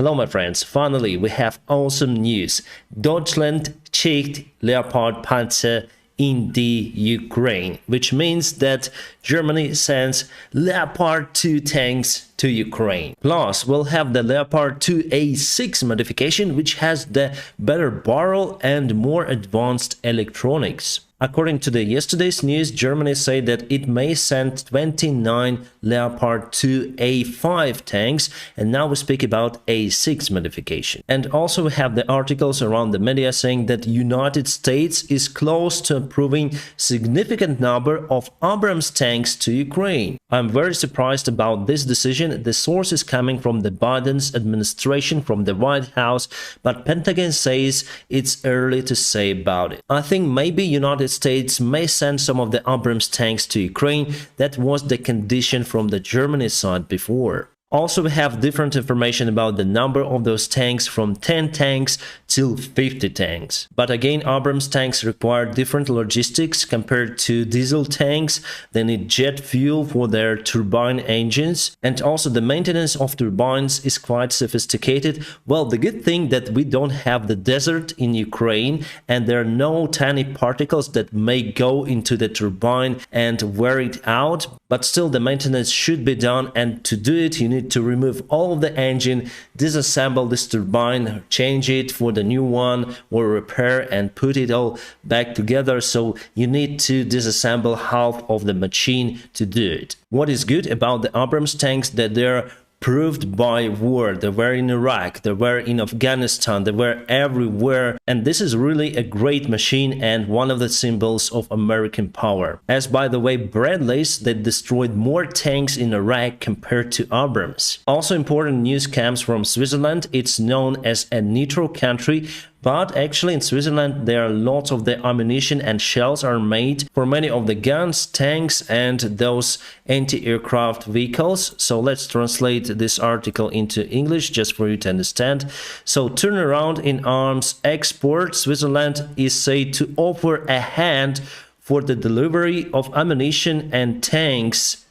Hello my friends, finally we have awesome news. Deutschland checked Leopard Panzer in the Ukraine, which means that Germany sends Leopard 2 tanks to Ukraine. Plus, we'll have the Leopard 2A6 modification, which has the better barrel and more advanced electronics. According to the yesterday's news, Germany said that it may send 29 Leopard 2A5 tanks, and now we speak about A6 modification. And also we have the articles around the media saying that United States is close to approving significant number of Abrams tanks to Ukraine. I'm very surprised about this decision. The source is coming from the Biden's administration, from the White House, but Pentagon says it's early to say about it. I think maybe United States may send some of the Abrams tanks to Ukraine. That was the condition from the Germany side before. Also, we have different information about the number of those tanks, from 10 tanks till 50 tanks. But again, Abrams tanks require different logistics compared to diesel tanks. They need jet fuel for their turbine engines. And also the maintenance of turbines is quite sophisticated. Well, the good thing that we don't have the desert in Ukraine and there are no tiny particles that may go into the turbine and wear it out. But still the maintenance should be done, and to do it you need to remove all of the engine, disassemble this turbine, change it for the new one, or repair and put it all back together. So you need to disassemble half of the machine to do it. What is good about the Abrams tanks, that they're proved by war. They were in Iraq, they were in Afghanistan, they were everywhere, and this is really a great machine and one of the symbols of American power. As by the way, Bradleys that destroyed more tanks in Iraq compared to Abrams. Also important news comes from Switzerland. It's known as a neutral country, but actually in Switzerland there are lots of the ammunition and shells are made for many of the guns, tanks and those anti-aircraft vehicles. So let's translate this article into English just for you to understand. So turnaround in arms export, Switzerland is said to offer a hand for the delivery of ammunition and tanks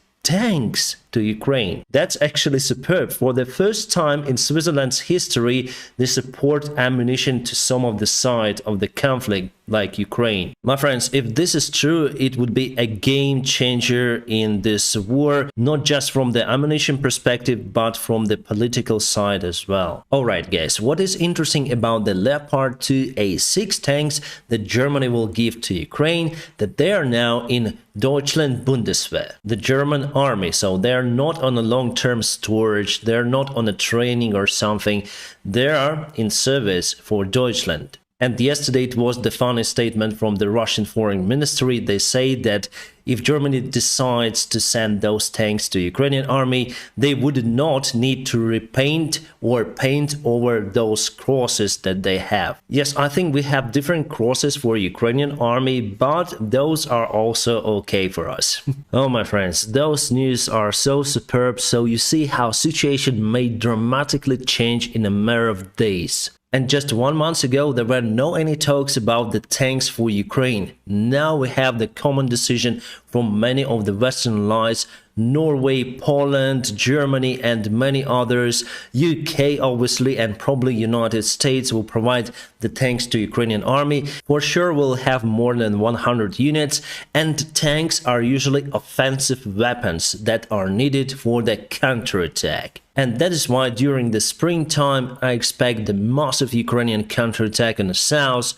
to Ukraine. That's actually superb. For the first time in Switzerland's history, they support ammunition to some of the side of the conflict, like Ukraine. My friends, if this is true, it would be a game changer in this war, not just from the ammunition perspective, but from the political side as well. Alright guys, what is interesting about the Leopard 2A6 tanks that Germany will give to Ukraine, that they are now in Deutschland Bundeswehr, the German army. So they're not on a long-term storage, they're not on a training or something, they are in service for Deutschland. And yesterday it was the funny statement from the Russian Foreign Ministry. They say that if Germany decides to send those tanks to Ukrainian army, they would not need to repaint or paint over those crosses that they have. Yes, I think we have different crosses for Ukrainian army, but those are also okay for us. Oh my friends, those news are so superb. So you see how situation may dramatically change in a matter of days. And just 1 month ago, there were no any talks about the tanks for Ukraine. Now we have the common decision from many of the Western allies, Norway, Poland, Germany and many others. UK obviously, and probably United States will provide the tanks to Ukrainian army. For sure we'll have more than 100 units, and tanks are usually offensive weapons that are needed for the counterattack. And that is why during the springtime I expect the massive Ukrainian counterattack in the south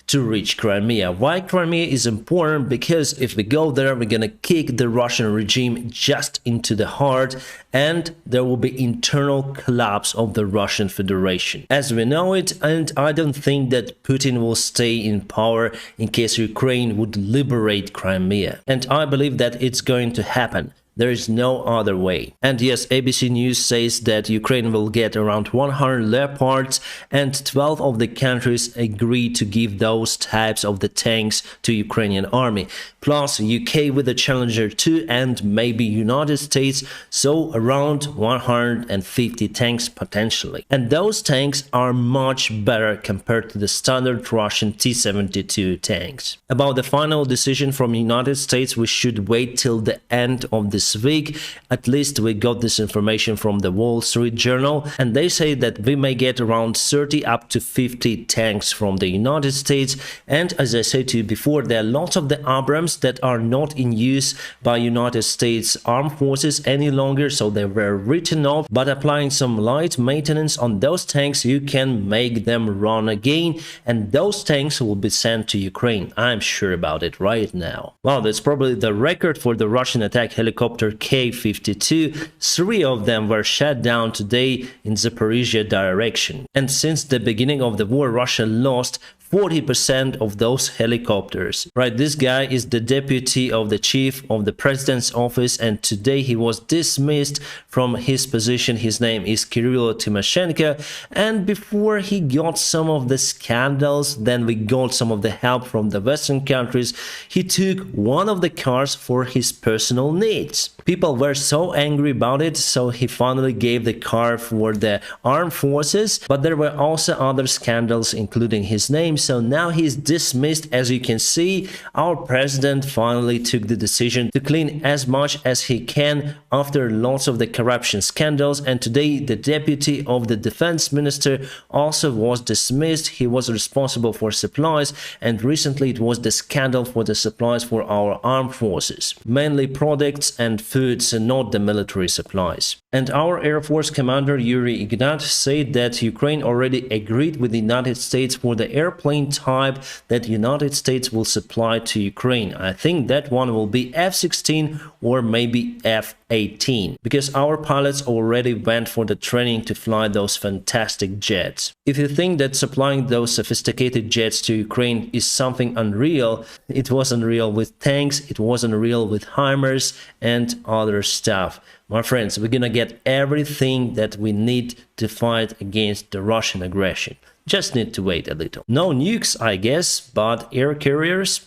to reach Crimea. Why Crimea is important? Because if we go there, we're gonna kick the Russian regime just into the heart, and there will be internal collapse of the Russian Federation as we know it. And I don't think that Putin will stay in power in case Ukraine would liberate Crimea. And I believe that it's going to happen. There is no other way. And yes, ABC News says that Ukraine will get around 100 Leopards, and 12 of the countries agree to give those types of the tanks to Ukrainian army. Plus UK with the Challenger 2 and maybe United States, so around 150 tanks potentially. And those tanks are much better compared to the standard Russian T-72 tanks. About the final decision from United States, we should wait till the end of this this week. At least we got this information from the Wall Street Journal, and they say that we may get around 30 up to 50 tanks from the United States. And as I said to you before, there are lots of the Abrams that are not in use by United States Armed Forces any longer, so they were written off. But applying some light maintenance on those tanks, you can make them run again, and those tanks will be sent to Ukraine. I'm sure about it right now. Well, that's probably the record for the Russian attack helicopter K-52. 3 of them were shot down today in Zaporizhia direction. And since the beginning of the war, Russia lost 40% of those helicopters. Right, this guy is the deputy of the chief of the president's office, and today he was dismissed from his position. His name is Kirill Timoshenko, and before he got some of the scandals, then we got some of the help from the Western countries. He took one of the cars for his personal needs. People were so angry about it, so he finally gave the car for the armed forces, but there were also other scandals, including his name. So now he's dismissed. As you can see, our president finally took the decision to clean as much as he can after lots of the corruption scandals, and today the deputy of the defense minister also was dismissed. He was responsible for supplies, and recently it was the scandal for the supplies for our armed forces, mainly products and foods and not the military supplies. And our Air Force commander Yuri Ignat said that Ukraine already agreed with the United States for the airplane type that United States will supply to Ukraine. I think that one will be F-16 or maybe F-18, because our pilots already went for the training to fly those fantastic jets. If you think that supplying those sophisticated jets to Ukraine is something unreal, it was unreal with tanks, it was unreal with HIMARS and other stuff. My friends, we're gonna get everything that we need to fight against the Russian aggression. Just need to wait a little. No nukes, I guess, but air carriers?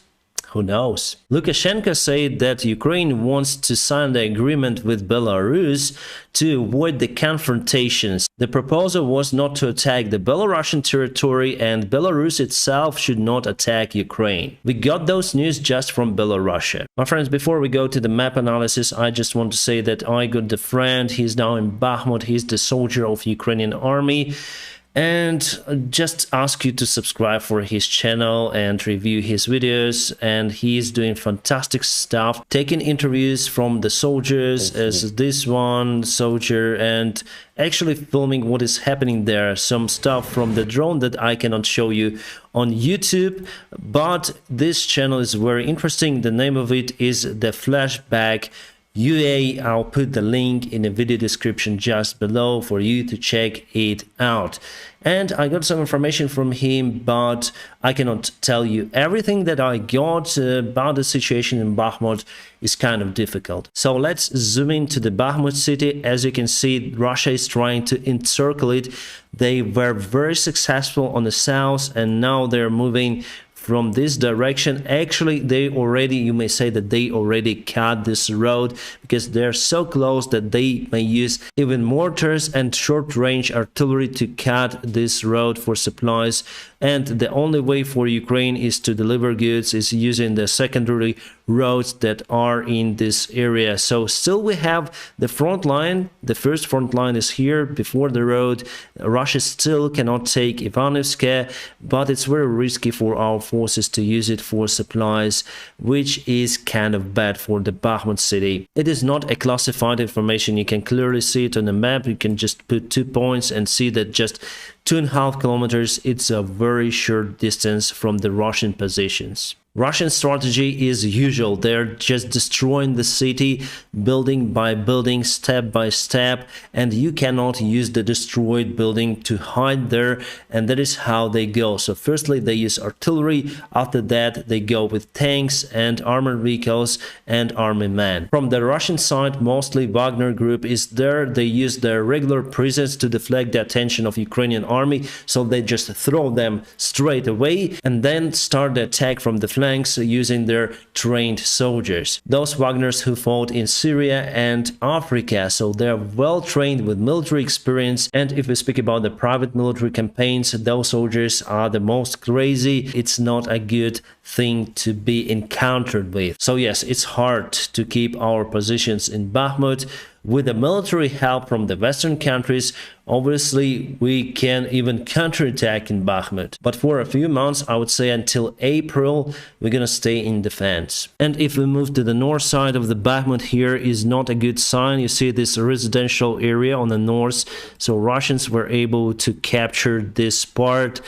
Who knows? Lukashenko said that Ukraine wants to sign the agreement with Belarus to avoid the confrontations. The proposal was not to attack the Belarusian territory, and Belarus itself should not attack Ukraine. We got those news just from Belarus. My friends, before we go to the map analysis, I just want to say that I got the friend. He's now in Bakhmut. He's the soldier of Ukrainian army. And just ask you to subscribe for his channel and review his videos, and he's doing fantastic stuff, taking interviews from the soldiers as this one soldier, and actually filming what is happening there, some stuff from the drone that I cannot show you on YouTube, but this channel is very interesting. The name of it is the Flashback UA. I'll put the link in the video description just below for you to check it out. And I got some information from him, but I cannot tell you everything that I got about the situation in Bakhmut. Is kind of difficult. So let's zoom into the Bakhmut city. As you can see, Russia is trying to encircle it. They were very successful on the south, and now they're moving from this direction. Actually, they already, you may say that they already cut this road, because they're so close that they may use even mortars and short-range artillery to cut this road for supplies. And the only way for Ukraine is to deliver goods is using the secondary roads that are in this area. So still we have the front line. The first front line is here before the road. Russia still cannot take Ivanovsk, but it's very risky for our forces to use it for supplies, which is kind of bad for the Bakhmut city. It is not a classified information. You can clearly see it on the map. You can just put 2 points and see that just 2.5 kilometers, it's a very short distance from the Russian positions. Russian strategy is usual. They're just destroying the city building by building, step by step, and you cannot use the destroyed building to hide there, and that is how they go. So firstly they use artillery, after that they go with tanks and armored vehicles and army men. From the Russian side, mostly Wagner group is there. They use their regular presence to deflect the attention of Ukrainian army, so they just throw them straight away and then start the attack from the flank flanks using their trained soldiers. Those Wagners who fought in Syria and Africa, so they're well trained with military experience. And if we speak about the private military campaigns, those soldiers are the most crazy. It's not a good thing to be encountered with. So yes, it's hard to keep our positions in Bakhmut. With the military help from the Western countries, obviously we can even counterattack in Bakhmut. But for a few months, I would say until April, we're gonna stay in defense. And if we move to the north side of the Bakhmut, here is not a good sign. You see this residential area on the north, so Russians were able to capture this part.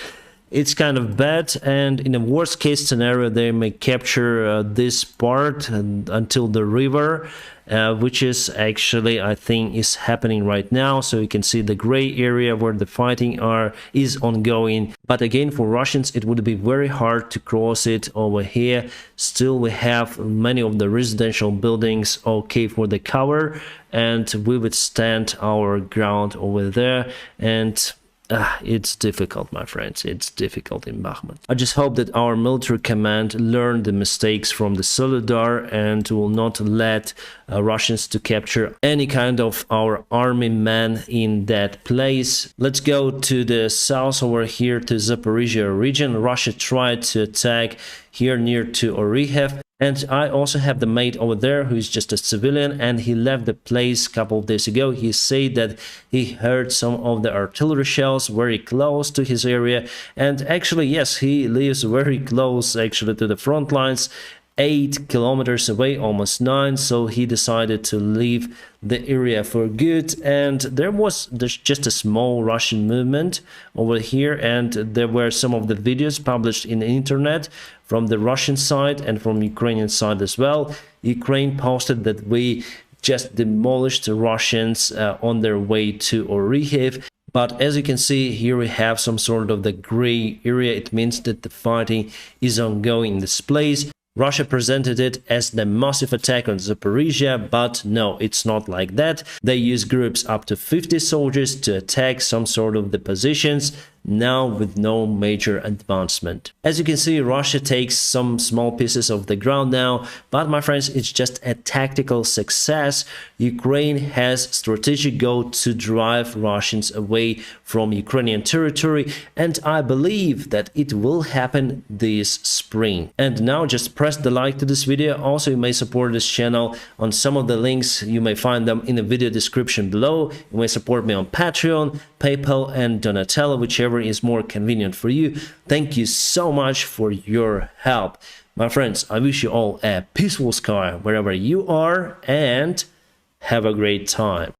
It's kind of bad, and in a worst case scenario they may capture this part until the river, which is actually, I think, is happening right now. So you can see the gray area where the fighting is ongoing. But again, for Russians it would be very hard to cross it over here. Still, we have many of the residential buildings okay for the cover, and we would stand our ground over there. And it's difficult, my friends. It's difficult in Bakhmut. I just hope that our military command learned the mistakes from the Solidar and will not let Russians to capture any kind of our army men in that place. Let's go to the south over here to Zaporizhia region. Russia tried to attack here near to Oryhev. And I also have the mate over there who is just a civilian, and he left the place a couple of days ago. He said that he heard some of the artillery shells very close to his area, and actually, yes, he lives very close actually to the front lines, 8 kilometers away, almost 9, so he decided to leave the area for good. And there's just a small Russian movement over here, and there were some of the videos published in the internet from the Russian side and from Ukrainian side as well. Ukraine posted that we just demolished the Russians on their way to Oryhev. But as you can see, here we have some sort of the gray area. It means that the fighting is ongoing in this place. Russia presented it as the massive attack on Zaporizhia, but no, it's not like that. They use groups up to 50 soldiers to attack some sort of the positions, now with no major advancement. As you can see, Russia takes some small pieces of the ground now, but my friends, it's just a tactical success. Ukraine has strategic goal to drive Russians away from Ukrainian territory, and I believe that it will happen this spring. And now just press the like to this video. Also, you may support this channel on some of the links. You may find them in the video description below. You may support me on Patreon, PayPal and Donatello, whichever is more convenient for you. Thank you so much for your help. My friends, I wish you all a peaceful sky wherever you are, and have a great time.